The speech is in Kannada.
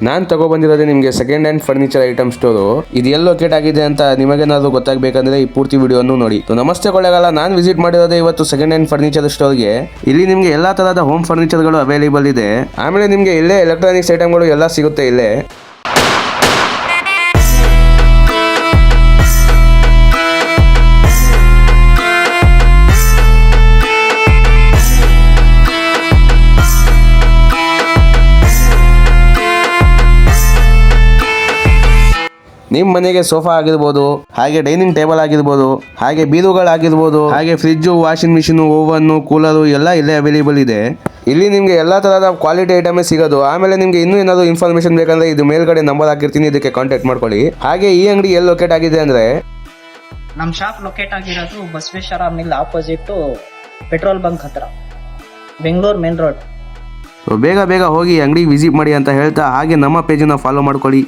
ನಾನು ತಗೊಬಂದಿರೋದೇ ನಿಮಗೆ second hand furniture item store. ಇದು ಎಲ್ಲಿ ಲೊಕೇಟ್ ಆಗಿದೆ ಅಂತ ನಿಮಗೇನಾದ್ರು ಗೊತ್ತಾಗಬೇಕಂದ್ರೆ ಈ ಪೂರ್ತಿ ವಿಡಿಯೋನು ನೋಡಿ. ನಮಸ್ತೆ ಕೊಳ್ಳೇಗಾಲ, ನಾನು ವಿಸಿಟ್ ಮಾಡಿರೋದೇ ಇವತ್ತು ಸೆಕೆಂಡ್ ಹ್ಯಾಂಡ್ ಫರ್ನಿಚರ್ ಸ್ಟೋರ್ಗೆ. ಇಲ್ಲಿ ನಿಮಗೆ ಎಲ್ಲಾ ತರಹದ ಹೋಮ್ ಫರ್ನಿಚರ್ಗಳು ಅವೈಲೇಬಲ್ ಇದೆ. ಆಮೇಲೆ ನಿಮಗೆ ಇಲ್ಲೇ ಎಲೆಕ್ಟ್ರಾನಿಕ್ಸ್ ಐಟಮ್ಗಳು ಎಲ್ಲ ಸಿಗುತ್ತೆ ಇಲ್ಲೇ. ನಿಮ್ಮ ಮನೆಗೆ ಸೋಫಾ ಆಗಿರ್ಬೋದು, ಹಾಗೆ ಡೈನಿಂಗ್ ಟೇಬಲ್ ಆಗಿರ್ಬೋದು, ಹಾಗೆ ಬೀರುಗಳಾಗಿರ್ಬೋದು, ಹಾಗೆ ಫ್ರಿಜ್ಜು, ವಾಷಿಂಗ್ ಮಿಷಿನು, ಓವನ್ನು, ಕೂಲರು ಎಲ್ಲ ಇಲ್ಲೇ ಅವೈಲೇಬಲ್ ಇದೆ. ಇಲ್ಲಿ ನಿಮಗೆ ಎಲ್ಲ ತರಹದ ಕ್ವಾಲಿಟಿ ಐಟಮೇ ಸಿಗೋದು. ಆಮೇಲೆ ನಿಮಗೆ ಇನ್ನೂ ಏನಾದರೂ ಇನ್ಫಾರ್ಮೇಷನ್ ಬೇಕಂದ್ರೆ ಇದು ಮೇಲ್ಗಡೆ ನಂಬರ್ ಹಾಕಿರ್ತೀನಿ, ಇದಕ್ಕೆ ಕಾಂಟ್ಯಾಕ್ಟ್ ಮಾಡ್ಕೊಳ್ಳಿ. ಹಾಗೆ ಈ ಅಂಗಡಿ ಎಲ್ಲಿ ಲೊಕೇಟ್ ಆಗಿದೆ ಅಂದ್ರೆ ನಮ್ಮ ಶಾಪ್ ಲೊಕೇಟ್ ಆಗಿರೋದು Basaveshwara mill opposite petrol bunk ಹತ್ರ, ಬೆಂಗಳೂರು ಮೇನ್ ರೋಡ್. ಬೇಗ ಹೋಗಿ ಅಂಗಡಿಗೆ ವಿಸಿಟ್ ಮಾಡಿ ಅಂತ ಹೇಳ್ತಾ, ಹಾಗೆ ನಮ್ಮ ಪೇಜನ್ನ ಫಾಲೋ ಮಾಡ್ಕೊಳ್ಳಿ.